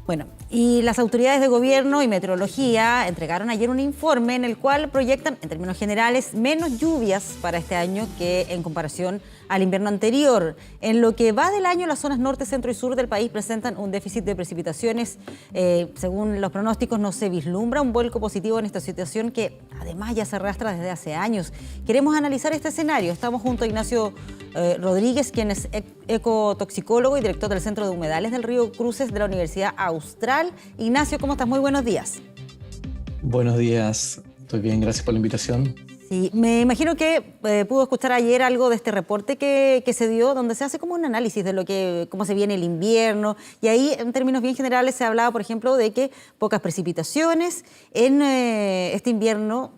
Bueno, y las autoridades de gobierno y meteorología entregaron ayer un informe en el cual proyectan, en términos generales, menos lluvias para este año que en comparación al invierno anterior. En lo que va del año, las zonas norte, centro y sur del país presentan un déficit de precipitaciones. Según los pronósticos, no se vislumbra un vuelco positivo en esta situación que además ya se arrastra desde hace años. Queremos analizar este escenario. Estamos junto a Ignacio Rodríguez, quien es ecotoxicólogo y director del Centro de Humedales del Río Cruces de la Universidad Austral. Ignacio, ¿cómo estás? Muy buenos días. Buenos días, estoy bien, gracias por la invitación. Sí, me imagino que pudo escuchar ayer algo de este reporte que se dio, donde se hace como un análisis de cómo se viene el invierno, y ahí en términos bien generales se hablaba, por ejemplo, de que pocas precipitaciones en este invierno,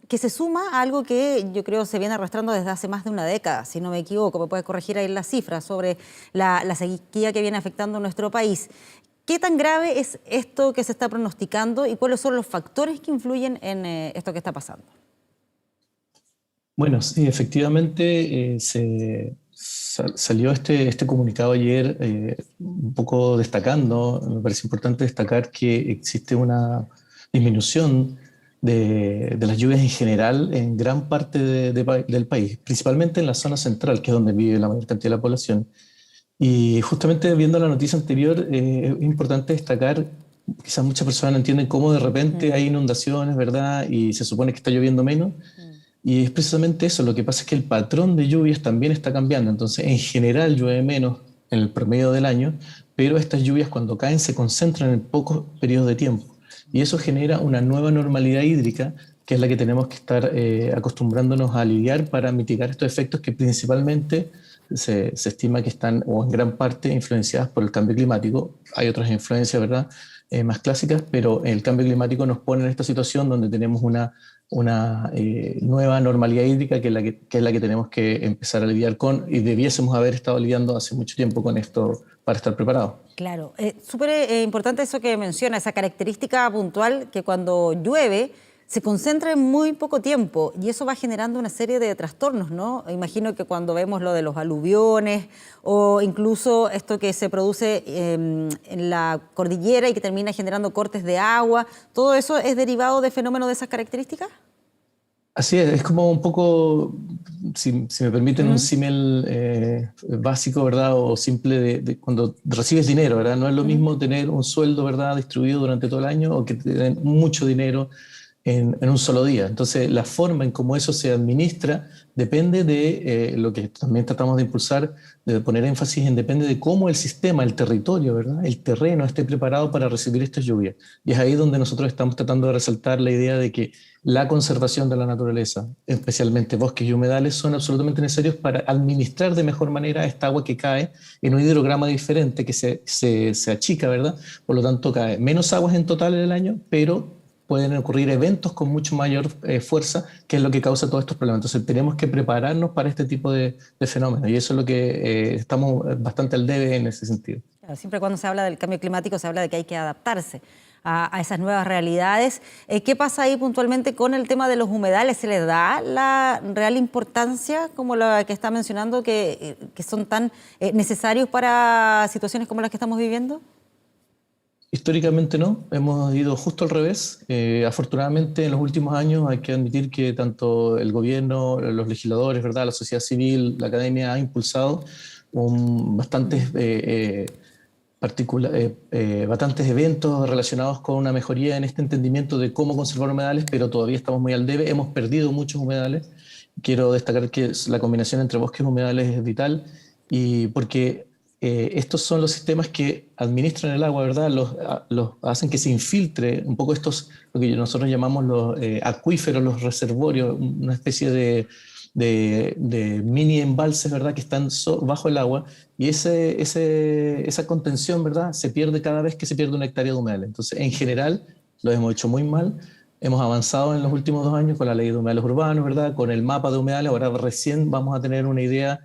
que se suma a algo que yo creo se viene arrastrando desde hace más de una década, si no me equivoco, me puedes corregir ahí las cifras sobre la sequía que viene afectando a nuestro país. ¿Qué tan grave es esto que se está pronosticando y cuáles son los factores que influyen en esto que está pasando? Bueno, sí, efectivamente salió este comunicado ayer un poco destacando, me parece importante destacar que existe una disminución de las lluvias en general en gran parte del país, principalmente en la zona central, que es donde vive la mayor cantidad de la población. Y justamente viendo la noticia anterior, es importante destacar, quizás muchas personas no entienden cómo de repente hay inundaciones, ¿verdad? Y se supone que está lloviendo menos. Y es precisamente eso, lo que pasa es que el patrón de lluvias también está cambiando. Entonces, en general llueve menos en el promedio del año, pero estas lluvias cuando caen se concentran en pocos periodos de tiempo. Y eso genera una nueva normalidad hídrica, que es la que tenemos que estar acostumbrándonos a lidiar para mitigar estos efectos que principalmente se estima que están, o en gran parte, influenciadas por el cambio climático. Hay otras influencias, ¿verdad?, más clásicas, pero el cambio climático nos pone en esta situación donde tenemos una nueva normalidad hídrica que es la que tenemos que empezar a lidiar con, y debiésemos haber estado lidiando hace mucho tiempo con esto para estar preparados. Claro, súper importante eso que menciona, esa característica puntual que cuando llueve se concentra en muy poco tiempo y eso va generando una serie de trastornos, ¿no? Imagino que cuando vemos lo de los aluviones o incluso esto que se produce en la cordillera y que termina generando cortes de agua, ¿todo eso es derivado de fenómenos de esas características? Así es como un poco, si me permiten, un símil básico, ¿verdad? O simple de cuando recibes dinero, ¿verdad? No es lo mismo tener un sueldo, ¿verdad?, distribuido durante todo el año, o que tener mucho dinero en un solo día. Entonces, la forma en cómo eso se administra depende de lo que también tratamos de impulsar, de poner énfasis en, depende de cómo el sistema, el territorio, ¿verdad?, el terreno esté preparado para recibir estas lluvias. Y es ahí donde nosotros estamos tratando de resaltar la idea de que la conservación de la naturaleza, especialmente bosques y humedales, son absolutamente necesarios para administrar de mejor manera esta agua que cae en un hidrograma diferente que se achica, ¿verdad? Por lo tanto, cae menos aguas en total en el año, pero pueden ocurrir eventos con mucho mayor fuerza, que es lo que causa todos estos problemas. Entonces tenemos que prepararnos para este tipo de fenómenos, y eso es lo que estamos bastante al debe en ese sentido. Claro, siempre cuando se habla del cambio climático se habla de que hay que adaptarse a esas nuevas realidades. ¿Qué pasa ahí puntualmente con el tema de los humedales? ¿Se le da la real importancia como la que está mencionando, que son tan necesarios para situaciones como las que estamos viviendo? Históricamente no, hemos ido justo al revés. Afortunadamente en los últimos años hay que admitir que tanto el gobierno, los legisladores, ¿verdad?, la sociedad civil, la academia ha impulsado bastantes bastantes eventos relacionados con una mejoría en este entendimiento de cómo conservar humedales, pero todavía estamos muy al debe, hemos perdido muchos humedales. Quiero destacar que la combinación entre bosques y humedales es vital, y porque estos son los sistemas que administran el agua, ¿verdad? Los hacen que se infiltre un poco lo que nosotros llamamos los acuíferos, los reservorios, una especie de mini embalses, ¿verdad?, que están bajo el agua, y esa contención, ¿verdad?, se pierde cada vez que se pierde una hectárea de humedales. Entonces, en general, lo hemos hecho muy mal. Hemos avanzado en los últimos 2 años con la ley de humedales urbanos, ¿verdad?, con el mapa de humedales. Ahora recién vamos a tener una idea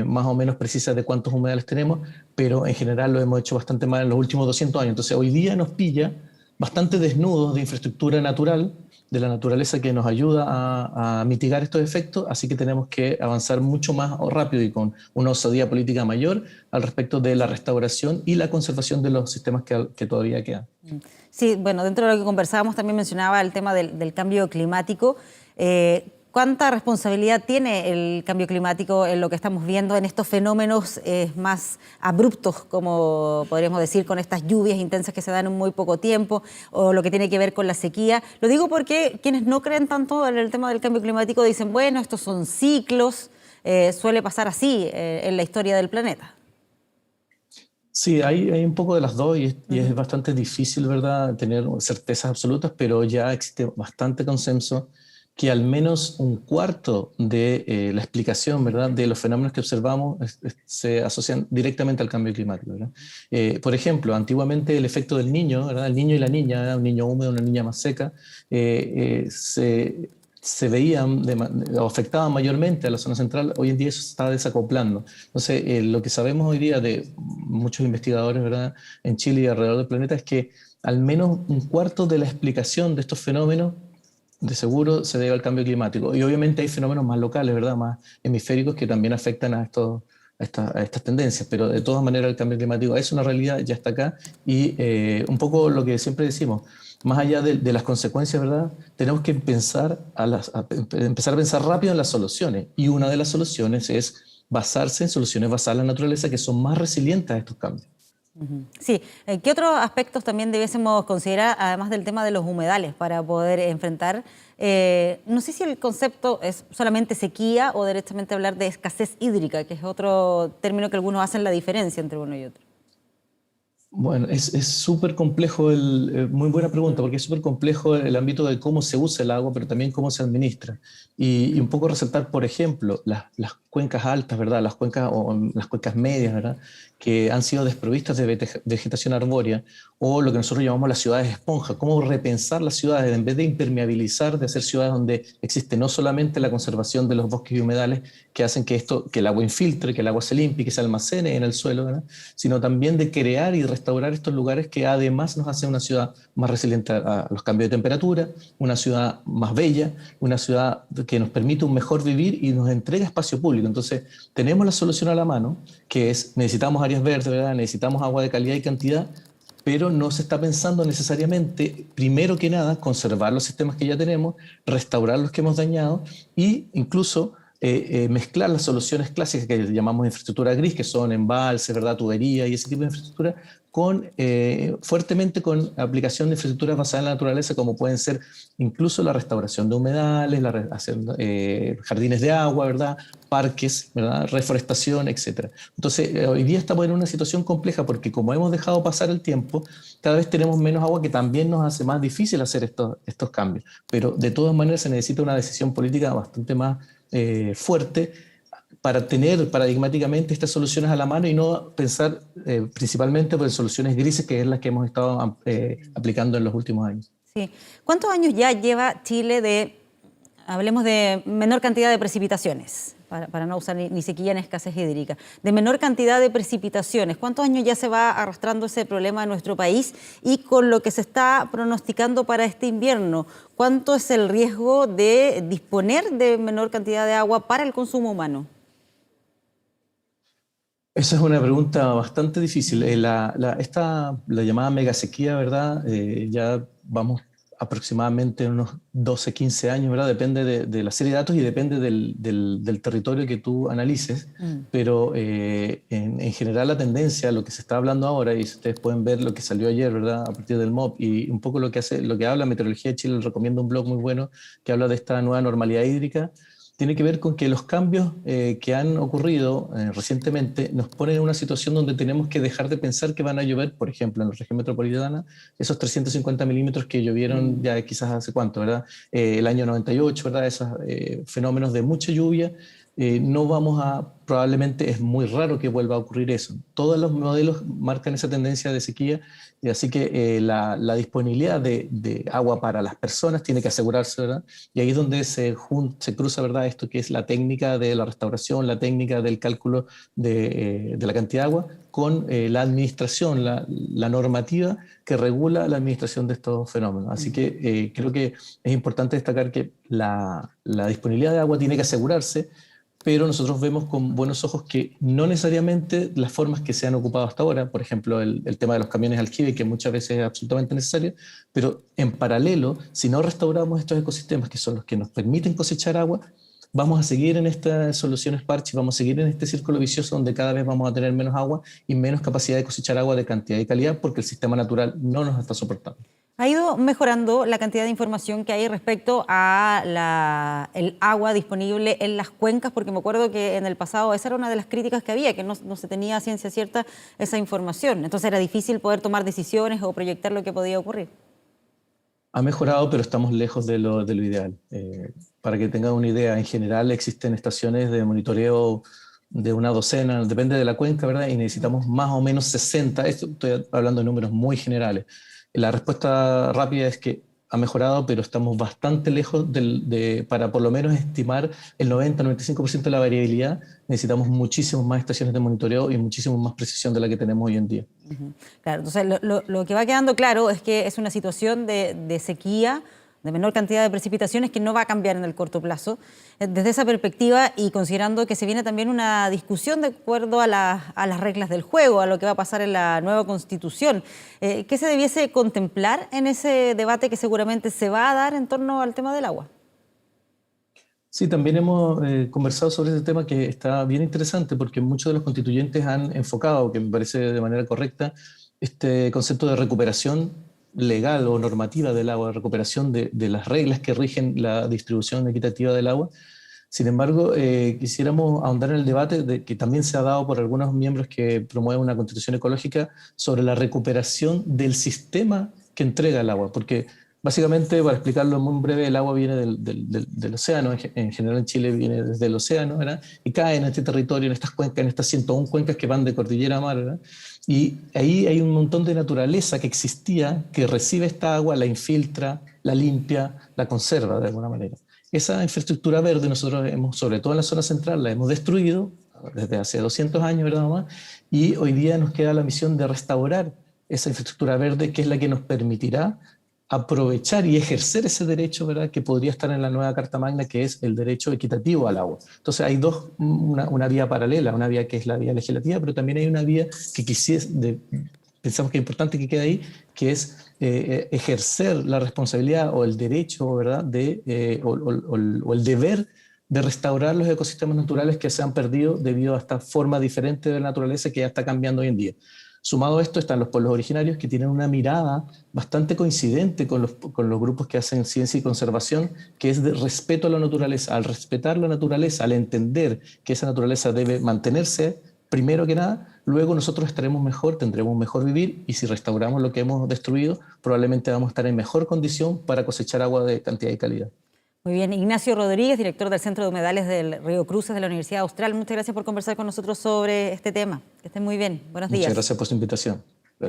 más o menos precisa de cuántos humedales tenemos, pero en general lo hemos hecho bastante mal en los últimos 200 años. Entonces, hoy día nos pilla bastante desnudos de infraestructura natural, de la naturaleza que nos ayuda a mitigar estos efectos, así que tenemos que avanzar mucho más rápido y con una osadía política mayor al respecto de la restauración y la conservación de los sistemas que todavía quedan. Sí, bueno, dentro de lo que conversábamos también mencionaba el tema del cambio climático. ¿Cuánta responsabilidad tiene el cambio climático en lo que estamos viendo, en estos fenómenos más abruptos, como podríamos decir, con estas lluvias intensas que se dan en muy poco tiempo, o lo que tiene que ver con la sequía? Lo digo porque quienes no creen tanto en el tema del cambio climático dicen, bueno, estos son ciclos, suele pasar así en la historia del planeta. Sí, hay un poco de las dos y es bastante difícil, ¿verdad?, tener certezas absolutas, pero ya existe bastante consenso que al menos un cuarto de la explicación, ¿verdad?, de los fenómenos que observamos se asocian directamente al cambio climático, ¿verdad? Por ejemplo, antiguamente el efecto del niño, ¿verdad?, el niño y la niña, ¿verdad?, un niño húmedo, una niña más seca, se veían o afectaban mayormente a la zona central. Hoy en día eso se está desacoplando. Entonces, lo que sabemos hoy día de muchos investigadores, ¿verdad?, en Chile y alrededor del planeta es que al menos un cuarto de la explicación de estos fenómenos de seguro se debe al cambio climático. Y obviamente hay fenómenos más locales, ¿verdad?, más hemisféricos que también afectan a estas tendencias, pero de todas maneras el cambio climático es una realidad, ya está acá, y un poco lo que siempre decimos, más allá de las consecuencias, ¿verdad?, tenemos que empezar a pensar rápido en las soluciones, y una de las soluciones es basarse en soluciones basadas en la naturaleza que son más resilientes a estos cambios. Sí, ¿qué otros aspectos también debiésemos considerar, además del tema de los humedales, para poder enfrentar? No sé si el concepto es solamente sequía o directamente hablar de escasez hídrica, que es otro término que algunos hacen la diferencia entre uno y otro. Bueno, es súper complejo, muy buena pregunta, porque es súper complejo el ámbito de cómo se usa el agua, pero también cómo se administra. Y un poco resaltar, por ejemplo, las cuencas altas, ¿verdad? Las cuencas o las cuencas medias, ¿verdad?, que han sido desprovistas de vegetación arbórea, o lo que nosotros llamamos las ciudades esponja. Cómo repensar las ciudades, en vez de impermeabilizar, de hacer ciudades donde existe no solamente la conservación de los bosques y humedales que hacen que el agua infiltre, que el agua se limpie, que se almacene en el suelo, ¿verdad?, sino también de crear y restaurar estos lugares que además nos hacen una ciudad más resiliente a los cambios de temperatura, una ciudad más bella, una ciudad que nos permite un mejor vivir y nos entrega espacio público. Entonces, tenemos la solución a la mano, que es necesitamos áreas verdes, ¿verdad?, necesitamos agua de calidad y cantidad, pero no se está pensando necesariamente, primero que nada, conservar los sistemas que ya tenemos, restaurar los que hemos dañado e incluso mezclar las soluciones clásicas que llamamos infraestructura gris, que son embalses, ¿verdad?, tubería y ese tipo de infraestructura, fuertemente con aplicación de infraestructuras basadas en la naturaleza, como pueden ser incluso la restauración de humedales, jardines de agua, ¿verdad?, parques, ¿verdad?, reforestación, etc. Entonces, hoy día estamos en una situación compleja porque como hemos dejado pasar el tiempo, cada vez tenemos menos agua, que también nos hace más difícil hacer estos cambios. Pero de todas maneras se necesita una decisión política bastante más fuerte para tener paradigmáticamente estas soluciones a la mano y no pensar principalmente en soluciones grises, que es las que hemos estado aplicando en los últimos años. Sí. ¿Cuántos años ya lleva Chile hablemos de menor cantidad de precipitaciones, para no usar ni sequía ni escasez hídrica, de menor cantidad de precipitaciones? ¿Cuántos años ya se va arrastrando ese problema en nuestro país? Y con lo que se está pronosticando para este invierno, ¿cuánto es el riesgo de disponer de menor cantidad de agua para el consumo humano? Esa es una pregunta bastante difícil. La llamada megasequía, ¿verdad? Ya vamos aproximadamente unos 12, 15 años, ¿verdad? Depende de la serie de datos y depende del territorio que tú analices, pero en general la tendencia, lo que se está hablando ahora, y ustedes pueden ver lo que salió ayer, ¿verdad?, a partir del MOP, y un poco lo que habla Meteorología de Chile, les recomiendo un blog muy bueno que habla de esta nueva normalidad hídrica. Tiene que ver con que los cambios que han ocurrido recientemente nos ponen en una situación donde tenemos que dejar de pensar que van a llover, por ejemplo, en la región metropolitana, esos 350 milímetros que llovieron ya quizás hace cuánto, ¿verdad? El año 98, ¿verdad? Esos fenómenos de mucha lluvia no vamos a, probablemente es muy raro que vuelva a ocurrir eso. Todos los modelos marcan esa tendencia de sequía, y así que la disponibilidad de agua para las personas tiene que asegurarse, ¿verdad? Y ahí es donde se cruza, ¿verdad? Esto que es la técnica de la restauración, la técnica del cálculo de la cantidad de agua, con la administración, la normativa que regula la administración de estos fenómenos. Así que creo que es importante destacar que la disponibilidad de agua tiene que asegurarse, pero nosotros vemos con buenos ojos que no necesariamente las formas que se han ocupado hasta ahora, por ejemplo, el tema de los camiones aljibe, que muchas veces es absolutamente necesario, pero en paralelo, si no restauramos estos ecosistemas, que son los que nos permiten cosechar agua, vamos a seguir en estas soluciones parche, vamos a seguir en este círculo vicioso donde cada vez vamos a tener menos agua y menos capacidad de cosechar agua de cantidad y calidad, porque el sistema natural no nos está soportando. Ha ido mejorando la cantidad de información que hay respecto a el agua disponible en las cuencas, porque me acuerdo que en el pasado esa era una de las críticas que había, que no se tenía a ciencia cierta esa información. Entonces era difícil poder tomar decisiones o proyectar lo que podía ocurrir. Ha mejorado, pero estamos lejos de lo ideal. Para que tengan una idea, en general existen estaciones de monitoreo de una docena, depende de la cuenca, ¿verdad? Y necesitamos más o menos 60, esto estoy hablando de números muy generales. La respuesta rápida es que ha mejorado, pero estamos bastante lejos para por lo menos estimar el 90-95% de la variabilidad. Necesitamos muchísimas más estaciones de monitoreo y muchísima más precisión de la que tenemos hoy en día. Claro, entonces lo que va quedando claro es que es una situación de sequía, de menor cantidad de precipitaciones, que no va a cambiar en el corto plazo. Desde esa perspectiva, y considerando que se viene también una discusión de acuerdo a las reglas del juego, a lo que va a pasar en la nueva Constitución, ¿qué se debiese contemplar en ese debate que seguramente se va a dar en torno al tema del agua? Sí, también hemos conversado sobre ese tema, que está bien interesante, porque muchos de los constituyentes han enfocado, que me parece de manera correcta, este concepto de recuperación legal o normativa del agua, recuperación de las reglas que rigen la distribución equitativa del agua. Sin embargo, quisiéramos ahondar en el debate que también se ha dado por algunos miembros que promueven una constitución ecológica sobre la recuperación del sistema que entrega el agua, porque básicamente, para explicarlo muy breve, el agua viene del océano, en general en Chile viene desde el océano, ¿verdad? Y cae en este territorio, en estas cuencas, en estas 101 cuencas que van de cordillera a mar, ¿verdad? Y ahí hay un montón de naturaleza que existía, que recibe esta agua, la infiltra, la limpia, la conserva de alguna manera. Esa infraestructura verde nosotros sobre todo en la zona central, la hemos destruido desde hace 200 años, ¿verdad, mamá? Y hoy día nos queda la misión de restaurar esa infraestructura verde, que es la que nos permitirá aprovechar y ejercer ese derecho, ¿verdad?, que podría estar en la nueva Carta Magna, que es el derecho equitativo al agua. Entonces hay una vía paralela, una vía que es la vía legislativa, pero también hay una vía que pensamos que es importante que quede ahí, que es ejercer la responsabilidad o el derecho, ¿verdad?, o el deber de restaurar los ecosistemas naturales que se han perdido debido a esta forma diferente de la naturaleza que ya está cambiando hoy en día. Sumado a esto están los pueblos originarios, que tienen una mirada bastante coincidente con los grupos que hacen ciencia y conservación, que es de respeto a la naturaleza. Al respetar la naturaleza, al entender que esa naturaleza debe mantenerse, primero que nada, luego nosotros estaremos mejor, tendremos un mejor vivir, y si restauramos lo que hemos destruido, probablemente vamos a estar en mejor condición para cosechar agua de cantidad y calidad. Muy bien, Ignacio Rodríguez, director del Centro de Humedales del Río Cruces de la Universidad Austral. Muchas gracias por conversar con nosotros sobre este tema. Que estén muy bien. Buenos días. Muchas gracias por su invitación.